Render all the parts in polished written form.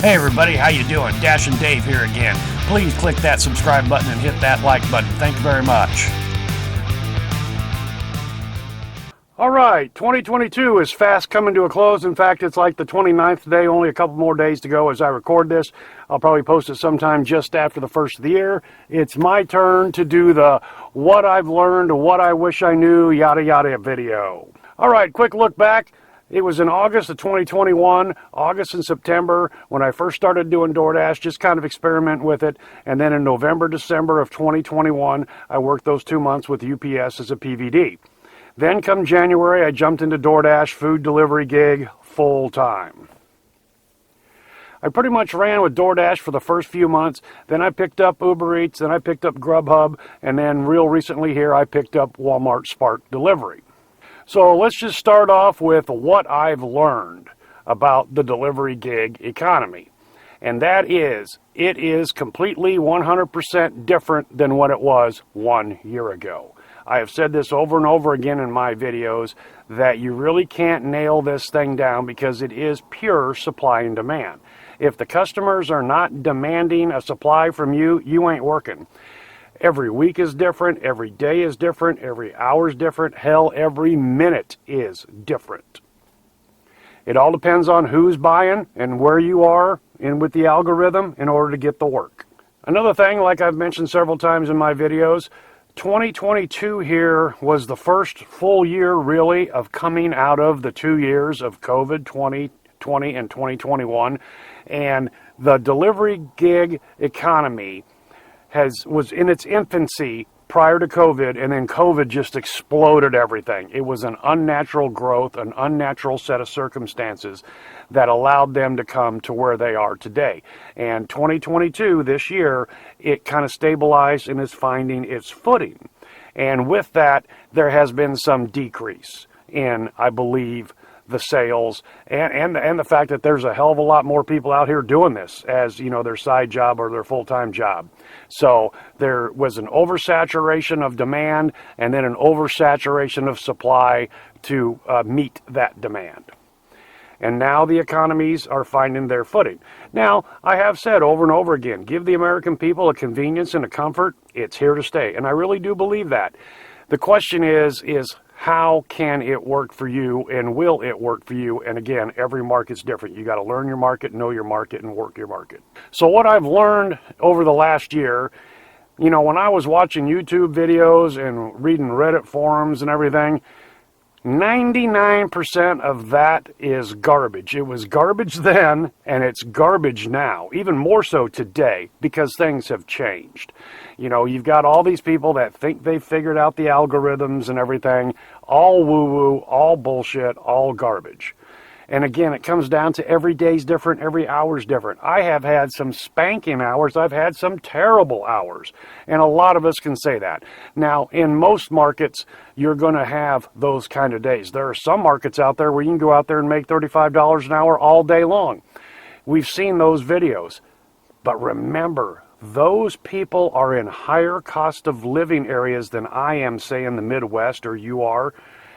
Hey everybody, how you doing? Dashin Dave here again. Please click that subscribe button and hit that like button. Thank you very much. All right, 2022 is fast coming to a close. In fact, it's like the 29th day, only a couple more days to go as I record this. I'll probably post it sometime just after the first of the year. It's my turn to do the what I've learned, what I wish I knew, yada yada video. All right, quick look back. It was in August of 2021, August and September, when I first started doing Doordash, just kind of experiment with it. And then in November, December of 2021, I worked those 2 months with UPS as a PVD. Then come January, I jumped into Doordash, food delivery gig, full time. I pretty much ran with Doordash for the first few months. Then I picked up Uber Eats, then I picked up Grubhub, and then real recently here, I picked up Walmart Spark Delivery. So let's just start off with what I've learned about the delivery gig economy. And that is, it is completely 100% different than what it was 1 year ago. I have said this over and over again in my videos that you really can't nail this thing down because it is pure supply and demand. If the customers are not demanding a supply from you, you ain't working. Every week is different, every day is different, every hour is different, hell, every minute is different. It all depends on who's buying and where you are in with the algorithm in order to get the work. Another thing, like I've mentioned several times in my videos, 2022 here was the first full year really of coming out of the 2 years of COVID, 2020 and 2021, and the delivery gig economy was in its infancy prior to COVID, and then COVID just exploded everything. It was an unnatural growth, an unnatural set of circumstances that allowed them to come to where they are today. And 2022, this year, it kind of stabilized and is finding its footing. And with that, there has been some decrease in, I believe, the sales and the fact that there's a hell of a lot more people out here doing this as, you know, their side job or their full-time job. So there was an oversaturation of demand and then an oversaturation of supply to meet that demand. And now the economies are finding their footing. Now, I have said over and over again, give the American people a convenience and a comfort. It's here to stay. And I really do believe that. The question is how can it work for you, and will it work for you? And again, every market's different. You got to learn your market, know your market, and work your market. So what I've learned over the last year, you know, when I was watching YouTube videos and reading Reddit forums and everything, 99% of that is garbage. It was garbage then, and it's garbage now, even more so today, because things have changed. You know, you've got all these people that think they've figured out the algorithms and everything, all woo-woo, all bullshit, all garbage. And again, it comes down to every day's different, every hour's different. I have had some spanking hours. I've had some terrible hours. And a lot of us can say that. Now, in most markets, you're going to have those kind of days. There are some markets out there where you can go out there and make $35 an hour all day long. We've seen those videos. But remember, those people are in higher cost of living areas than I am, say, in the Midwest, or you are,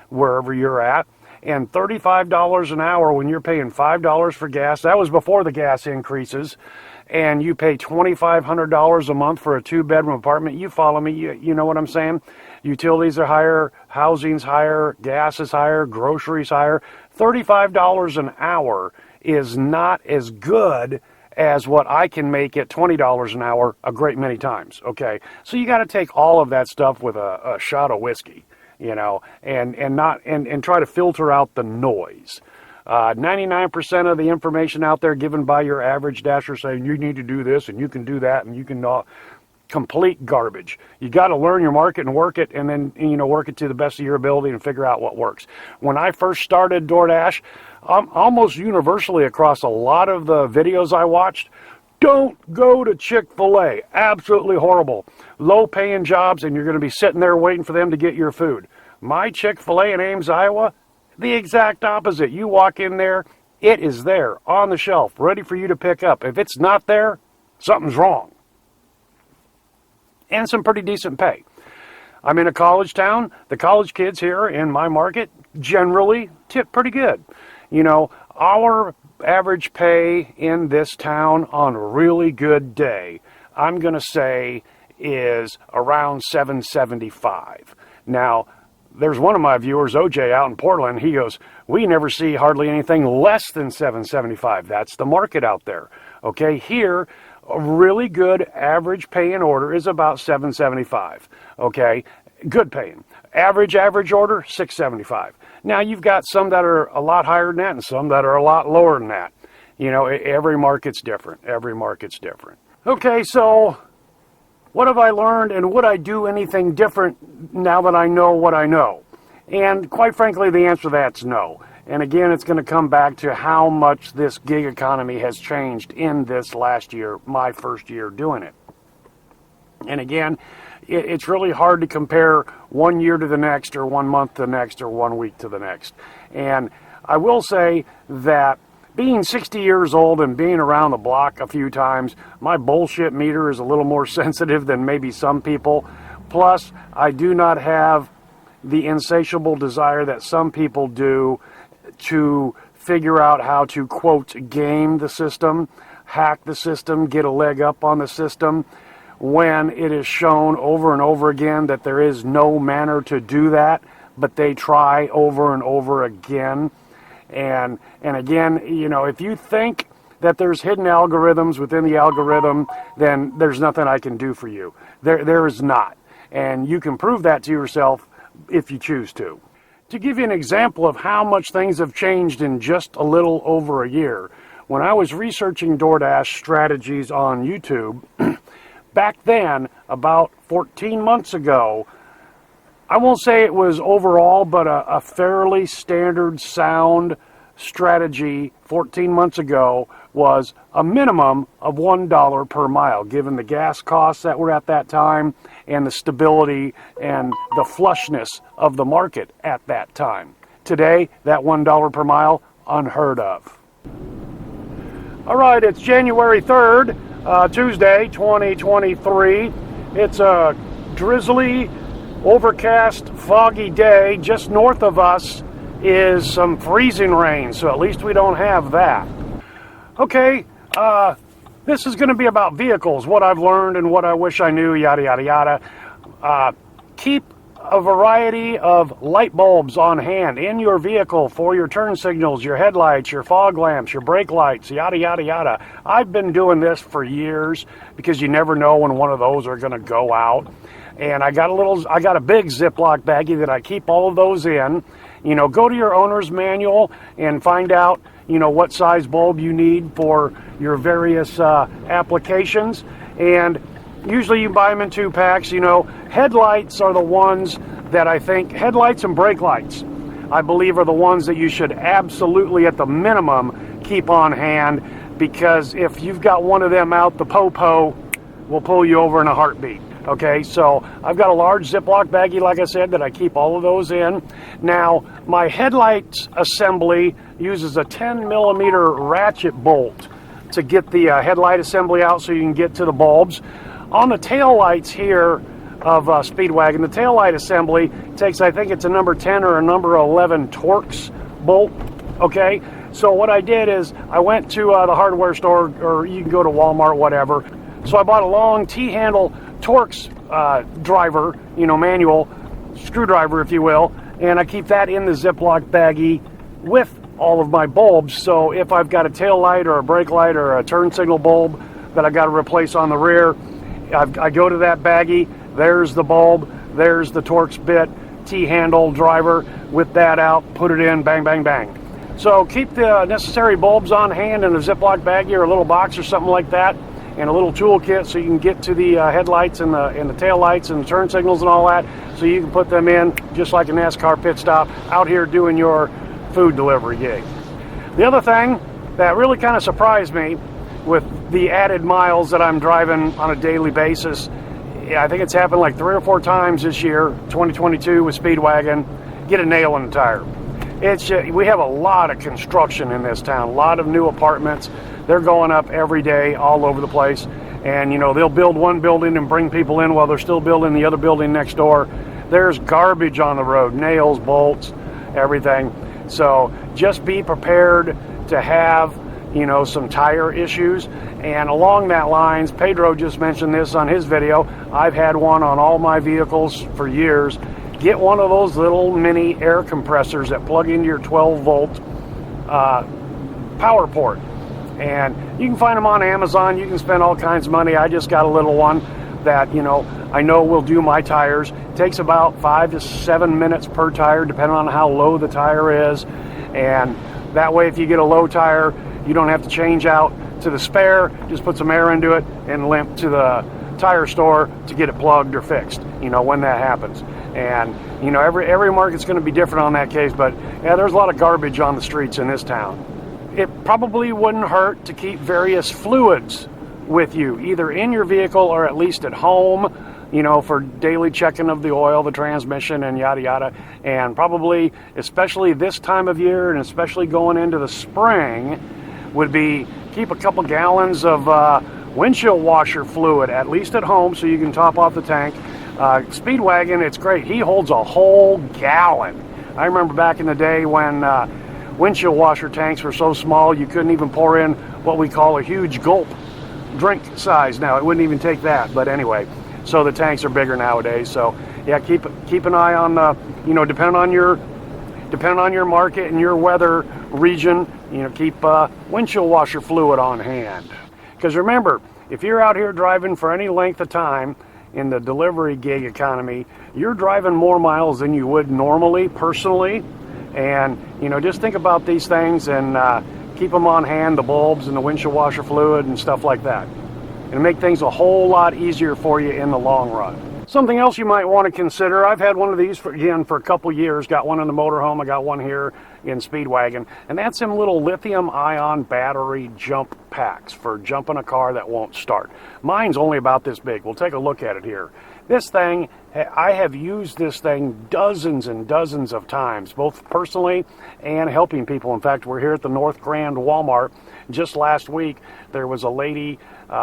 wherever you're at. And $35 an hour when you're paying $5 for gas, that was before the gas increases, and you pay $2,500 a month for a 2-bedroom apartment. You follow me, you know what I'm saying? Utilities are higher, housing's higher, gas is higher, groceries higher. $35 an hour is not as good as what I can make at $20 an hour a great many times, okay? So you got to take all of that stuff with a shot of whiskey. You know, and try to filter out the noise. 99% of the information out there given by your average dasher saying you need to do this and you can do that and you can complete garbage. You got to learn your market and work it, and then, you know, work it to the best of your ability and figure out what works. When I first started Doordash, almost universally across a lot of the videos I watched, don't go to Chick-fil-A. Absolutely horrible. Low-paying jobs, and you're going to be sitting there waiting for them to get your food. My Chick-fil-A in Ames, Iowa, the exact opposite. You walk in there, it is there on the shelf, ready for you to pick up. If it's not there, something's wrong. And some pretty decent pay. I'm in a college town. The college kids here in my market generally tip pretty good. You know, our average pay in this town on a really good day, I'm going to say, is around $7.75. Now, there's one of my viewers, OJ, out in Portland. He goes, we never see hardly anything less than $7.75. That's the market out there. Okay, here, a really good average paying order is about $7.75. Okay, good paying. Average order, $6.75. Now, you've got some that are a lot higher than that and some that are a lot lower than that. You know, every market's different. Every market's different. Okay, so what have I learned, and would I do anything different now that I know what I know? And quite frankly, the answer to that's no. And again, it's going to come back to how much this gig economy has changed in this last year, my first year doing it. And again, it's really hard to compare 1 year to the next, or 1 month to the next, or 1 week to the next. And I will say that being 60 years old and being around the block a few times, my bullshit meter is a little more sensitive than maybe some people. Plus, I do not have the insatiable desire that some people do to figure out how to, quote, game the system, hack the system, get a leg up on the system, when it is shown over and over again that there is no manner to do that, but they try over and over again. And again, you know, if you think that there's hidden algorithms within the algorithm, then there's nothing I can do for you. There is not. And you can prove that to yourself if you choose to. To give you an example of how much things have changed in just a little over a year, when I was researching Doordash strategies on YouTube, back then, about 14 months ago, I won't say it was overall, but a fairly standard sound strategy 14 months ago was a minimum of $1 per mile, given the gas costs that were at that time and the stability and the flushness of the market at that time. Today, that $1 per mile, unheard of. All right, it's January 3rd, Tuesday, 2023. It's a drizzly, overcast, foggy day. Just north of us is some freezing rain, so at least we don't have that. Okay, this is going to be about vehicles, what I've learned and what I wish I knew, yada, yada, yada. Keep a variety of light bulbs on hand in your vehicle for your turn signals, your headlights, your fog lamps, your brake lights, yada, yada, yada. I've been doing this for years because you never know when one of those are going to go out. And I got a big Ziploc baggie that I keep all of those in. You know, go to your owner's manual and find out, you know, what size bulb you need for your various applications. And usually you buy them in 2 packs. You know, headlights are the ones that I think, headlights and brake lights, I believe, are the ones that you should absolutely, at the minimum, keep on hand, because if you've got one of them out, the po-po will pull you over in a heartbeat. Okay, so I've got a large Ziploc baggie, like I said, that I keep all of those in. Now, my headlights assembly uses a 10 millimeter ratchet bolt to get the headlight assembly out so you can get to the bulbs. On the tail lights here of Speedwagon, the tail light assembly takes, I think it's a number 10 or a number 11 Torx bolt. Okay, so what I did is I went to the hardware store, or you can go to Walmart, whatever. So I bought a long T-handle Torx driver, you know, manual screwdriver, if you will, and I keep that in the Ziploc baggie with all of my bulbs. So if I've got a tail light or a brake light or a turn signal bulb that I got to replace on the rear, I go to that baggie. There's the bulb. There's the Torx bit, T-handle driver. With that out, put it in, bang, bang, bang. So keep the necessary bulbs on hand in a Ziploc baggie or a little box or something like that, and a little toolkit so you can get to the headlights and the tail lights and the turn signals and all that, so you can put them in just like a NASCAR pit stop out here doing your food delivery gig. The other thing that really kind of surprised me with the added miles that I'm driving on a daily basis, I think it's happened like 3 or 4 times this year, 2022 with Speedwagon, get a nail in the tire. We have a lot of construction in this town, a lot of new apartments. They're going up every day all over the place. And, you know, they'll build one building and bring people in while they're still building the other building next door. There's garbage on the road, nails, bolts, everything. So just be prepared to have you know, some tire issues. And along that lines, Pedro just mentioned this on his video. I've had one on all my vehicles for years. Get one of those little mini air compressors that plug into your 12-volt power port. And you can find them on Amazon. You can spend all kinds of money. I just got a little one that, you know, I know will do my tires. It takes about 5 to 7 minutes per tire, depending on how low the tire is. And that way, if you get a low tire, you don't have to change out to the spare. Just put some air into it and limp to the tire store to get it plugged or fixed, you know, when that happens. And, you know, every market's going to be different on that case, but yeah, there's a lot of garbage on the streets in this town. It probably wouldn't hurt to keep various fluids with you, either in your vehicle or at least at home, you know, for daily checking of the oil, the transmission, and yada yada. And probably, especially this time of year, and especially going into the spring, would be keep a couple gallons of windshield washer fluid, at least at home, so you can top off the tank. Speedwagon, it's great. He holds a whole gallon. I remember back in the day when windshield washer tanks were so small you couldn't even pour in what we call a huge gulp drink size now. It wouldn't even take that, but anyway, so the tanks are bigger nowadays. So yeah, keep an eye on the, you know, depending on your market and your weather region, you know, keep windshield washer fluid on hand. Because remember, if you're out here driving for any length of time in the delivery gig economy, you're driving more miles than you would normally, personally. And, you know, just think about these things and keep them on hand, the bulbs and the windshield washer fluid and stuff like that. It'll make things a whole lot easier for you in the long run. Something else you might want to consider, I've had one of these for a couple years, got one in the motorhome, I got one here in Speedwagon, and that's some little lithium-ion battery jump packs for jumping a car that won't start. Mine's only about this big. We'll take a look at it here. This thing, I have used this thing dozens and dozens of times, both personally and helping people. In fact, we're here at the North Grand Walmart. Just last week, there was a lady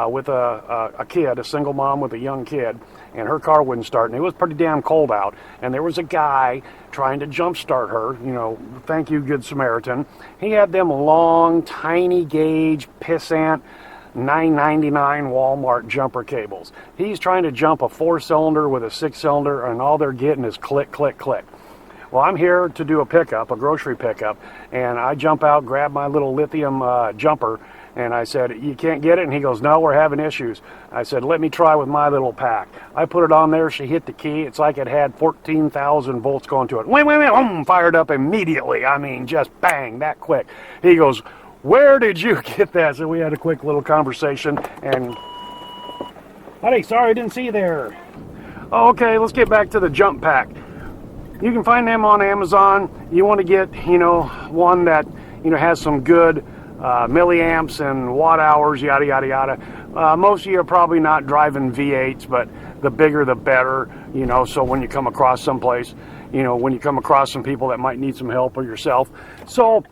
with a kid, a single mom with a young kid, and her car wouldn't start, and it was pretty damn cold out, and there was a guy trying to jump start her, you know, thank you, Good Samaritan. He had them long, tiny gauge, pissant, $9.99 Walmart jumper cables. He's trying to jump a 4-cylinder with a 6-cylinder, and all they're getting is click, click, click. Well, I'm here to do a pickup, a grocery pickup, and I jump out, grab my little lithium jumper, and I said, you can't get it? And he goes, no, we're having issues. I said, let me try with my little pack. I put it on there. She hit the key. It's like it had 14,000 volts going to it. Wait, fired up immediately. I mean, just bang, that quick. He goes, where did you get that? So we had a quick little conversation, and buddy, sorry, I didn't see you there. Okay, let's get back to the jump pack. You can find them on Amazon. You want to get, you know, one that, you know, has some good milliamps and watt hours, yada, yada, yada. Most of you are probably not driving V8s, but the bigger the better, you know, so when you come across someplace, you know, when you come across some people that might need some help or yourself. So,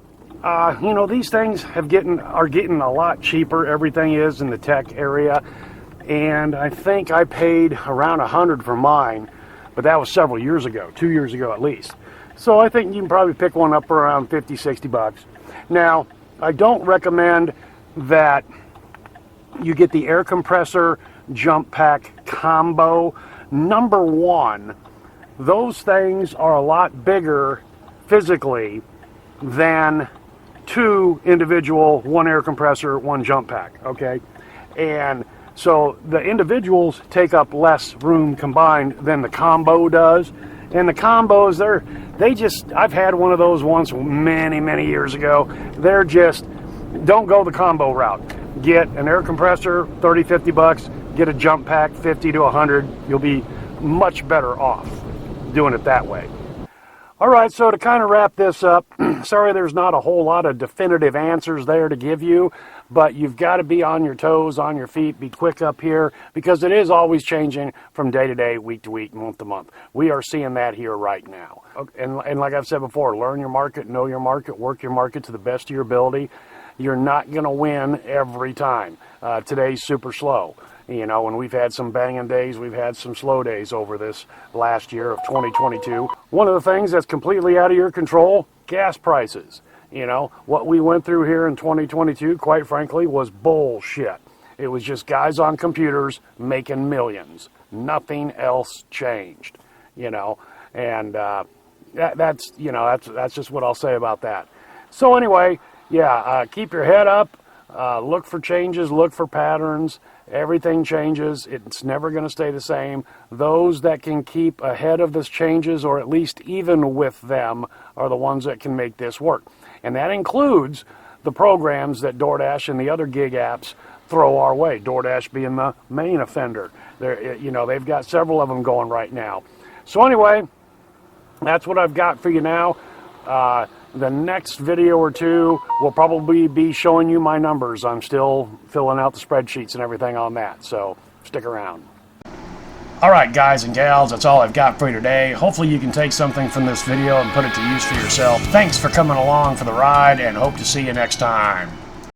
you know, these things are getting a lot cheaper. Everything is in the tech area. And I think I paid around $100 for mine, but that was several years ago, 2 years ago at least. So I think you can probably pick one up for around 50, 60 bucks. Now, I don't recommend that you get the air compressor jump pack combo. Number one, those things are a lot bigger physically than two individual, one air compressor, one jump pack, okay? And so the individuals take up less room combined than the combo does. And the combos, I've had one of those once many, many years ago. They're just, don't go the combo route. Get an air compressor, 30, 50 bucks. Get a jump pack, 50 to 100. You'll be much better off doing it that way. All right, so to kind of wrap this up, sorry there's not a whole lot of definitive answers there to give you, but you've got to be on your toes, on your feet, be quick up here, because it is always changing from day to day, week to week, month to month. We are seeing that here right now. And like I've said before, learn your market, know your market, work your market to the best of your ability. You're not going to win every time. Today's super slow. You know, and we've had some banging days, we've had some slow days over this last year of 2022. One of the things that's completely out of your control, gas prices. You know, what we went through here in 2022, quite frankly, was bullshit. It was just guys on computers making millions. Nothing else changed, you know, and that's just what I'll say about that. So anyway, yeah, keep your head up, look for changes, look for patterns. Everything changes. It's never going to stay the same. Those that can keep ahead of this changes, or at least even with them, are the ones that can make this work. And that includes the programs that Doordash and the other gig apps throw our way. Doordash being the main offender. They've got several of them going right now. So anyway, that's what I've got for you now. The next video or two will probably be showing you my numbers. I'm still filling out the spreadsheets and everything on that, so stick around. Alright guys and gals, that's all I've got for you today. Hopefully you can take something from this video and put it to use for yourself. Thanks for coming along for the ride, and hope to see you next time.